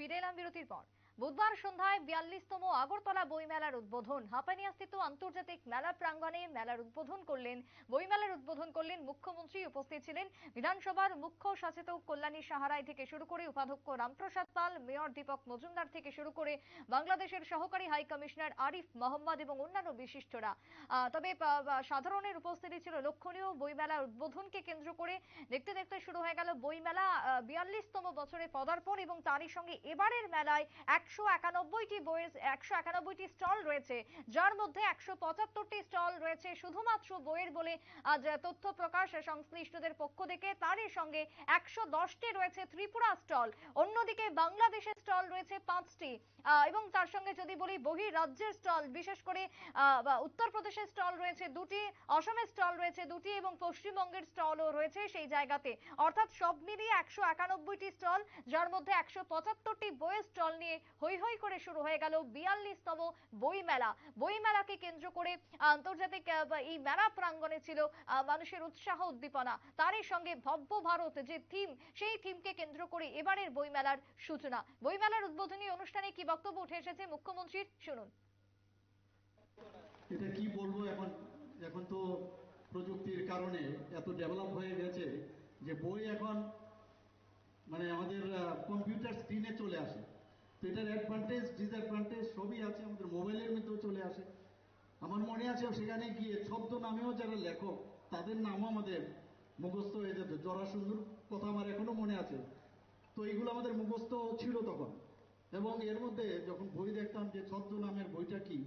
ফিরে এলাম বিরতির পর। বুধবার সন্ধ্যায় 42তম আগরতলা বইমেলার উদ্বোধন। হাপানিয়াস্থিত আন্তর্জাতিক মেলা প্রাঙ্গণে মেলার উদ্বোধন করলেন মুখ্যমন্ত্রী। উপস্থিত ছিলেন বিধানসভার মুখ্য সচেতক কল্যাণী সাহারাই থেকে শুরু করে উপাধ্যক্ষ রামপ্রসাদ পাল, মেয়র দীপক মজুমদার থেকে শুরু করে বাংলাদেশের সহকারী হাই কমিশনার আরিফ মোহাম্মদ এবং অন্যান্য বিশিষ্টরা। তবে সাধারণের উপস্থিতি ছিল লক্ষণীয়। বইমেলার উদ্বোধনকে কেন্দ্র করে দেখতে দেখতে শুরু হয়ে গেল বইমেলা। 42তম বছরে পদার্পণ এবং তারই সঙ্গে এবারের মেলায় 191টি স্টল রয়েছে, যার মধ্যে 175টি স্টল রয়েছে শুধুমাত্র বইয়ের বলে আজ তথ্য প্রকাশ সংশ্লিষ্টদের পক্ষ থেকে। তারই সঙ্গে 110টি রয়েছে ত্রিপুরা স্টল, অন্যদিকে বাংলাদেশের স্টল রয়েছে 5টি এবং তার সঙ্গে যদি বলি বহির রাজ্যের স্টল, বিশেষ করে উত্তরপ্রদেশের স্টল রয়েছে 2টি, অসমের স্টল রয়েছে 2টি এবং পশ্চিমবঙ্গের স্টলও রয়েছে সেই জায়গাতে। অর্থাৎ সব মিলিয়ে 191টি স্টল, যার মধ্যে 175টি বইয়ের স্টল নিয়ে হই হই করে শুরু হয়ে গেল 42তম বইমেলা। বইমেলাকে কেন্দ্র করে আন্তর্জাতিক এই মেলা প্রাঙ্গণে ছিল মানুষের উৎসাহ উদ্দীপনা। তারই সঙ্গে ভব্য ভারত যে থিম, সেই থিমকে কেন্দ্র করে এবারের বইমেলার সূচনা। বইমেলার উদ্বোধনী অনুষ্ঠানে কি বক্তব্য উঠে এসেছে মুখ্যমন্ত্রীর, শুনুন। এটা কি বলবো, এখন তো প্রযুক্তির কারণে এত ডেভেলপ হয়ে গেছে যে বই এখন মানে আমাদের কম্পিউটার স্ক্রিনে চলে আসে। তো এটার অ্যাডভান্টেজ ডিসঅ্যাডভান্টেজ সবই আছে, আমাদের মোবাইলের মধ্যেও চলে আসে। আমার মনে আছে সেখানে গিয়ে ছদ্ম নামেও যারা লেখক তাদের নামও আমাদের মুখস্থ হয়ে যেত। জরাসুন্দর কথা আমার এখনো মনে আছে। তো এইগুলো আমাদের মুখস্থ ছিল তখন। এবং এর মধ্যে যখন বই দেখতাম যে ছদ্ম নামের বইটা কি,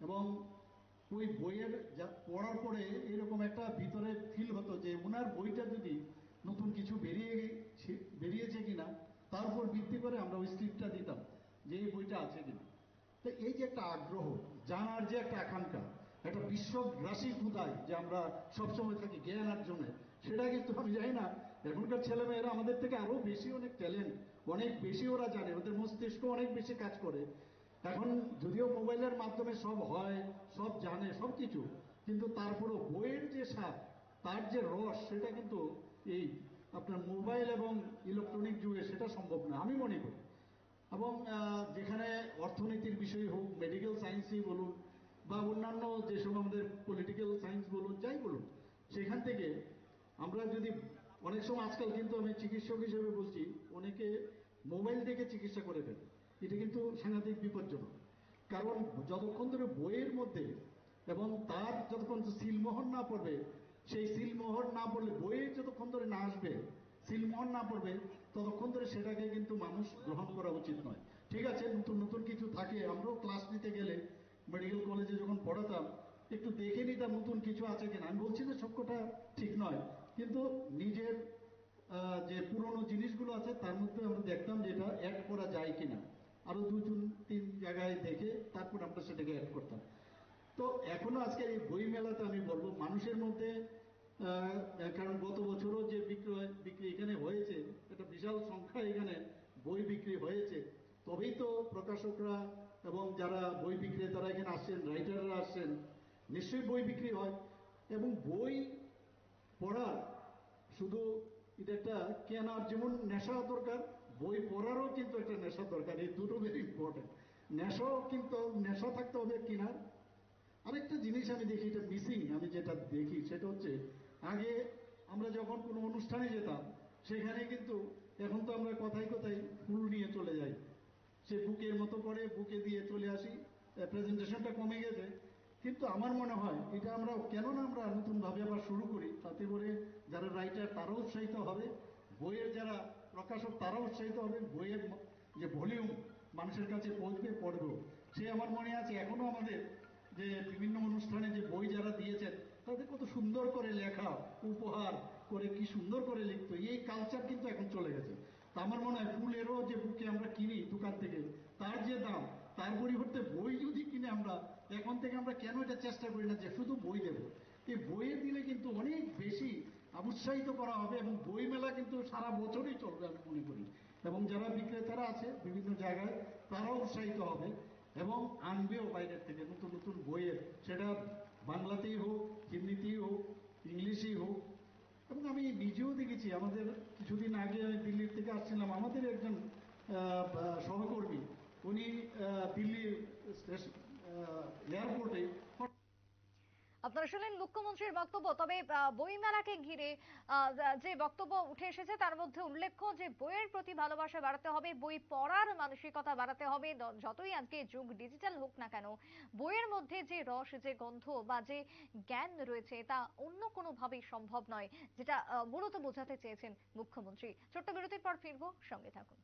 এবং ওই বইয়ের পড়ার পরে এরকম একটা ভিতরে ফিল হতো যে ওনার বইটা যদি নতুন কিছু বেরিয়েছে কিনা তার উপর ভিত্তি করে আমরা ওই স্ক্রিপ্টটা দিতাম যে এই বইটা আছে কিনা। তো এই যে একটা আগ্রহ জানার, যে একটা আকাঙ্ক্ষা, একটা বিশ্বগ্রাসী ক্ষুধায় যে আমরা সবসময় থাকি জ্ঞান অর্জনে, সেটা কিন্তু আমি জানি না এখনকার ছেলেমেয়েরা আমাদের থেকে আরো বেশি, অনেক ট্যালেন্ট, অনেক বেশি ওরা জানে, ওদের মস্তিষ্ক অনেক বেশি কাজ করে। এখন যদিও মোবাইলের মাধ্যমে সব হয়, সব জানে, সব কিছু, কিন্তু তারপরেও বইয়ের যে স্বাদ, তার যে রস, সেটা কিন্তু এই আপনার মোবাইল এবং ইলেকট্রনিক যুগে সেটা সম্ভব না আমি মনে করি। এবং যেখানে অর্থনীতির বিষয় হোক, মেডিকেল সায়েন্সই বলুন বা অন্যান্য যেসব আমাদের পলিটিক্যাল সায়েন্স বলুন, যাই বলুন, সেখান থেকে আমরা যদি অনেক সময় আজকাল কিন্তু আমি চিকিৎসক হিসেবে বলছি, অনেকে মোবাইল থেকে চিকিৎসা করে ফেলে। এটা কিন্তু সাংঘাতিক বিপজ্জনক। কারণ যতক্ষণ ধরে বইয়ের মধ্যে এবং তার যতক্ষণ সিলমোহর না পড়বে, সেই সিলমোহর না পড়লে, বইয়ে যতক্ষণ ধরে না আসবে, সিলমোহর না পড়বে, ততক্ষণ ধরে সেটাকে কিন্তু মানুষ গ্রহণ করা উচিত নয়। ঠিক আছে, নতুন নতুন কিছু থাকে, আমরাও ক্লাস নিতে গেলে মেডিকেল কলেজে যখন পড়াতাম একটু দেখে নিতাম নতুন কিছু আছে কিনা। আমি বলছি না সবকটা ঠিক নয়, কিন্তু নিজের যে পুরনো জিনিসগুলো আছে তার মধ্যে আমরা দেখতাম যে এটা অ্যাড করা যায় কিনা, আরো 2-3 জায়গায় দেখে তারপর আমরা সেটাকে অ্যাড করতাম। তো এখনো আজকে এই বই মেলাতে আমি বলবো মানুষের মধ্যে, কারণ গত বছরও যে বিক্রি এখানে হয়েছে, একটা বিশাল সংখ্যা এখানে বই বিক্রি হয়েছে, তবেই তো প্রকাশকরা এবং যারা বই বিক্রেতারা এখানে আসছেন, রাইটাররা আসছেন, নিশ্চয়ই বই বিক্রি হয়। এবং বই পড়া শুধু এটা একটা কেনার যেমন নেশা দরকার, বই পড়ারও কিন্তু একটা নেশা দরকার। এই দুটো ভেরি ইম্পর্টেন্ট। নেশাও কিন্তু নেশা থাকতে হবে কিনার। আরেকটা জিনিস আমি দেখি, এটা মিসিং, আমি যেটা দেখি সেটা হচ্ছে, আগে আমরা যখন কোনো অনুষ্ঠানে যেতাম সেখানে কিন্তু, এখন তো আমরা কথায় কথায় ফুল নিয়ে চলে যাই, সে বুকের মতো করে বুকে দিয়ে চলে আসি, প্রেজেন্টেশনটা কমে গেছে। কিন্তু আমার মনে হয় এটা আমরা কেন না আমরা নতুনভাবে আবার শুরু করি, তাতে করে যারা রাইটার তারাও উৎসাহিত হবে, বইয়ের যারা প্রকাশক তারাও উৎসাহিত হবে, বইয়ের যে ভলিউম মানুষের কাছে পৌঁছবে, পড়বেও। সে আমার মনে আছে এখনো আমাদের যে বিভিন্ন অনুষ্ঠানে যে বই যারা দিয়েছেন তাদের কত সুন্দর করে লেখা, উপহার করে কি সুন্দর করে লিখতো, এই কালচার কিন্তু এখন চলে গেছে। তা আমার মনে হয় ফুলেরও যে বুকে আমরা কিনি দোকান থেকে, তার যে দাম, তার পরিবর্তে বই যদি কিনে আমরা এখন থেকে, আমরা কেন এটা চেষ্টা করি না যে শুধু বই দেবো। এই বইয়ে দিলে কিন্তু অনেক বেশি উৎসাহিত করা হবে এবং বই মেলা কিন্তু সারা বছরই চলবে আমি মনে করি। এবং যারা বিক্রেতারা আছে বিভিন্ন জায়গায় তারাও উৎসাহিত হবে এবং আনবেও বাইরের থেকে নতুন নতুন বইয়ের, সেটা বাংলাতেই হোক, হিন্দিতেই হোক, ইংলিশেই হোক। এবং আমি নিজেও দেখেছি, আমাদের কিছুদিন আগে আমি দিল্লির থেকে আসছিলাম, আমাদের একজন সহকর্মী উনি দিল্লি এয়ারপোর্টে আপনারা শুনলেন মুখ্যমন্ত্রীর বক্তব্য। তবে বইমেলাকে ঘিরে যে বক্তব্য উঠে এসেছে তার মধ্যে উল্লেখ্য যে বইয়ের প্রতি ভালোবাসা বাড়াতে হবে, বই পড়ার মানসিকতা বাড়াতে হবে। যতই আজকে যুগ ডিজিটাল হোক না কেন, বইয়ের মধ্যে যে রস, যে গন্ধ বা যে জ্ঞান রয়েছে তা অন্য কোনো ভাবেই সম্ভব নয়, যেটা মূলত বোঝাতে চেয়েছেন মুখ্যমন্ত্রী। ছোট্ট বিরতির পর ফিরবো, সঙ্গে থাকুন।